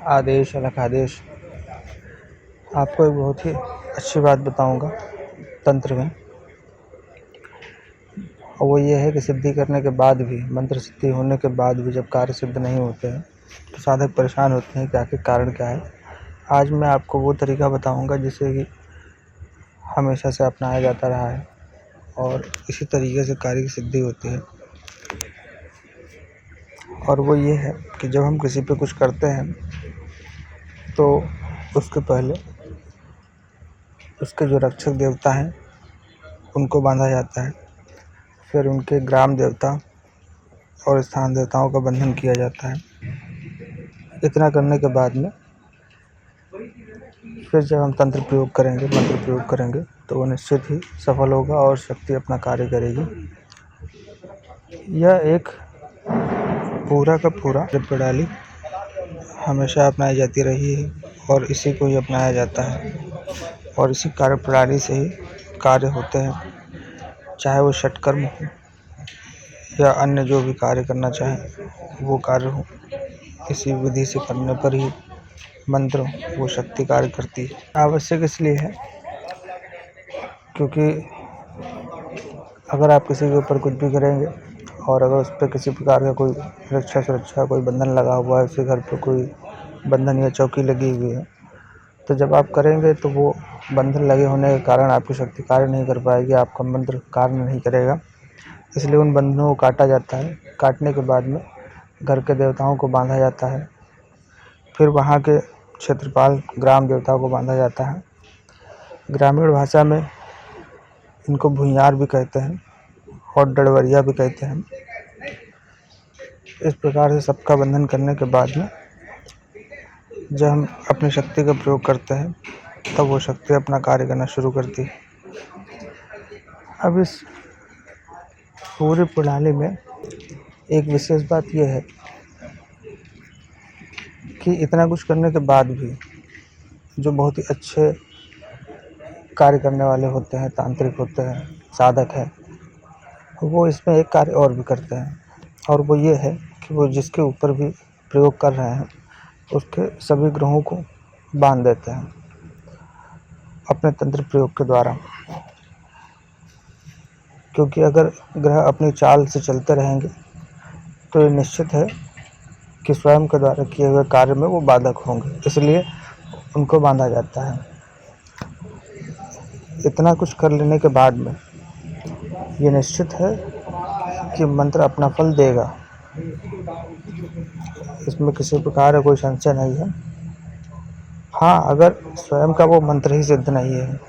आदेश अलग आदेश। आपको एक बहुत ही अच्छी बात बताऊंगा तंत्र में, और वो ये है कि सिद्धि करने के बाद भी, मंत्र सिद्धि होने के बाद भी जब कार्य सिद्ध नहीं होते हैं तो साधक परेशान होते हैं कि आखिर कारण क्या है। आज मैं आपको वो तरीका बताऊंगा जिसे कि हमेशा से अपनाया जाता रहा है और इसी तरीके से कार्य की सिद्धि होती है। और वो ये है कि जब हम किसी पे कुछ करते हैं तो उसके पहले उसके जो रक्षक देवता हैं उनको बांधा जाता है, फिर उनके ग्राम देवता और स्थान देवताओं का बंधन किया जाता है। इतना करने के बाद में फिर जब हम तंत्र प्रयोग करेंगे, मंत्र प्रयोग करेंगे, तो वो निश्चित ही सफल होगा और शक्ति अपना कार्य करेगी। यह एक पूरा का पूरा प्रणाली हमेशा अपनाई जाती रही है और इसी को ही अपनाया जाता है और इसी कार्य प्रणाली से ही कार्य होते हैं, चाहे वो षटकर्म हो या अन्य जो भी कार्य करना चाहे वो कार्य हो। इसी विधि से करने पर ही मंत्र वो शक्ति कार्य करती है। आवश्यक इसलिए है क्योंकि अगर आप किसी के ऊपर कुछ भी करेंगे और अगर उस पर किसी प्रकार का कोई रक्षा सुरक्षा कोई बंधन लगा हुआ है, उसके घर पर कोई बंधन या चौकी लगी हुई है, तो जब आप करेंगे तो वो बंधन लगे होने के कारण आपकी शक्ति कार्य नहीं कर पाएगी, आपका मंत्र कार्य नहीं करेगा। इसलिए उन बंधनों को काटा जाता है। काटने के बाद में घर के देवताओं को बांधा जाता है, फिर वहाँ के क्षेत्रपाल ग्राम देवताओं को बांधा जाता है। ग्रामीण भाषा में इनको भूइयार भी कहते हैं और डडवरिया भी कहते हैं। इस प्रकार से सबका बंधन करने के बाद में जब हम अपनी शक्ति का प्रयोग करते हैं तब वो शक्ति अपना कार्य करना शुरू करती है। अब इस पूरी प्रणाली में एक विशेष बात यह है कि इतना कुछ करने के बाद भी जो बहुत ही अच्छे कार्य करने वाले होते हैं, तांत्रिक होते हैं, साधक हैं, वो इसमें एक कार्य और भी करते हैं, और वो ये है कि वो जिसके ऊपर भी प्रयोग कर रहे हैं उसके सभी ग्रहों को बांध देते हैं अपने तंत्र प्रयोग के द्वारा। क्योंकि अगर ग्रह अपनी चाल से चलते रहेंगे तो ये निश्चित है कि स्वयं के द्वारा किए हुए कार्य में वो बाधक होंगे, इसलिए उनको बांधा जाता है। इतना कुछ कर लेने के बाद में ये निश्चित है कि मंत्र अपना फल देगा, इसमें किसी प्रकार का कोई संशय नहीं है। हाँ, अगर स्वयं का वो मंत्र ही सिद्ध नहीं है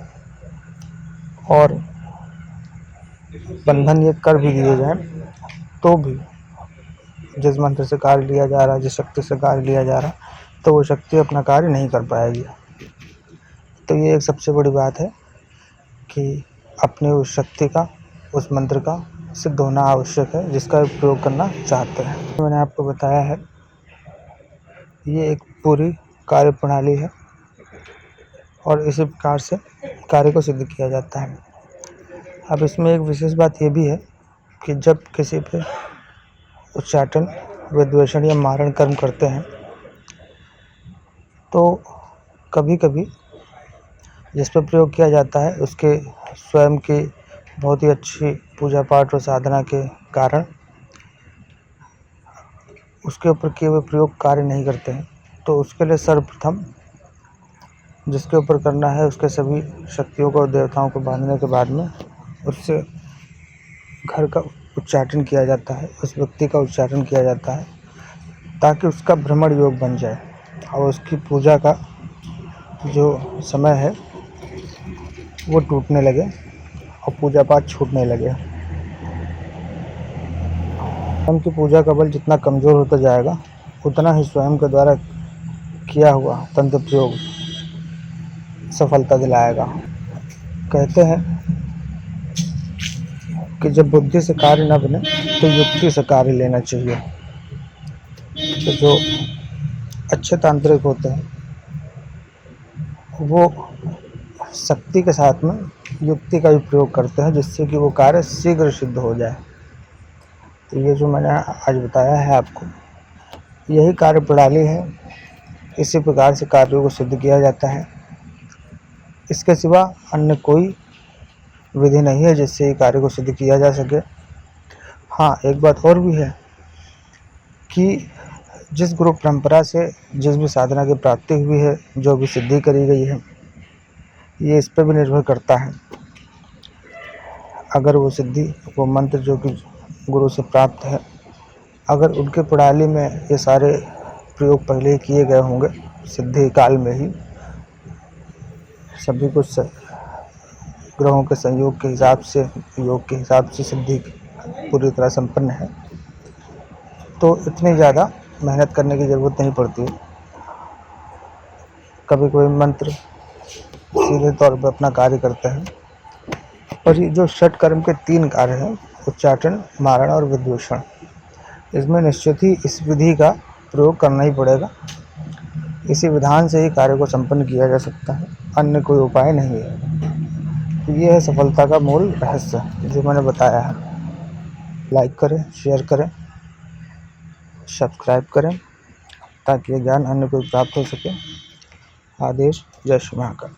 और बंधन ये कर भी दिए जाए तो भी जिस मंत्र से कार्य लिया जा रहा है, जिस शक्ति से कार्य लिया जा रहा है, तो वो शक्ति अपना कार्य नहीं कर पाएगी। तो ये एक सबसे बड़ी बात है कि अपने उस शक्ति का, उस मंत्र का सिद्ध होना आवश्यक है जिसका प्रयोग करना चाहते हैं। मैंने आपको बताया है ये एक पूरी कार्य प्रणाली है और इसी प्रकार से कार्य को सिद्ध किया जाता है। अब इसमें एक विशेष बात ये भी है कि जब किसी पे उच्चाटन, विद्वेषण या मारण कर्म करते हैं तो कभी कभी जिस पर प्रयोग किया जाता है उसके स्वयं की बहुत ही अच्छी पूजा पाठ और साधना के कारण उसके ऊपर किए हुए प्रयोग कार्य नहीं करते हैं, तो उसके लिए सर्वप्रथम जिसके ऊपर करना है उसके सभी शक्तियों को और देवताओं को बांधने के बाद में उससे घर का उच्चाटन किया जाता है, उस व्यक्ति का उच्चाटन किया जाता है ताकि उसका भ्रमण योग बन जाए और उसकी पूजा का जो समय है वो टूटने लगे और पूजा पाठ छूटने लगे। स्वयं की पूजा का बल जितना कमज़ोर होता जाएगा उतना ही स्वयं के द्वारा किया हुआ तंत्र प्रयोग सफलता दिलाएगा। कहते हैं कि जब बुद्धि से कार्य न बने तो युक्ति से कार्य लेना चाहिए। तो जो अच्छे तांत्रिक होते हैं वो शक्ति के साथ में युक्ति का भी प्रयोग करते हैं जिससे कि वो कार्य शीघ्र सिद्ध हो जाए। तो ये जो मैंने आज बताया है आपको, यही कार्य प्रणाली है, इसी प्रकार से कार्यों को सिद्ध किया जाता है। इसके सिवा अन्य कोई विधि नहीं है जिससे ये कार्य को सिद्ध किया जा सके। हाँ, एक बात और भी है कि जिस गुरु परंपरा से जिस भी साधना की प्राप्ति हुई है, जो भी सिद्धि करी गई है, ये इस पर भी निर्भर करता है। अगर वो सिद्धि, वो मंत्र जो कि गुरु से प्राप्त है, अगर उनके प्रणाली में ये सारे प्रयोग पहले ही किए गए होंगे, सिद्धि काल में ही सभी कुछ ग्रहों के संयोग के हिसाब से, योग के हिसाब से सिद्धि पूरी तरह संपन्न है, तो इतनी ज़्यादा मेहनत करने की ज़रूरत नहीं पड़ती है। कभी कोई मंत्र सीधे तौर पर अपना कार्य करता है। और ये जो षट कर्म के 3 कार्य हैं, उच्चाटन, मारण और विद्वेषण, इसमें निश्चित ही इस विधि का प्रयोग करना ही पड़ेगा। इसी विधान से ही कार्य को संपन्न किया जा सकता है, अन्य कोई उपाय नहीं है। तो ये है सफलता का मूल रहस्य जो मैंने बताया है। लाइक करें, शेयर करें, सब्सक्राइब करें ताकि ये ज्ञान अन्य को प्राप्त हो सके। आदेश। जय श्री महाकाल।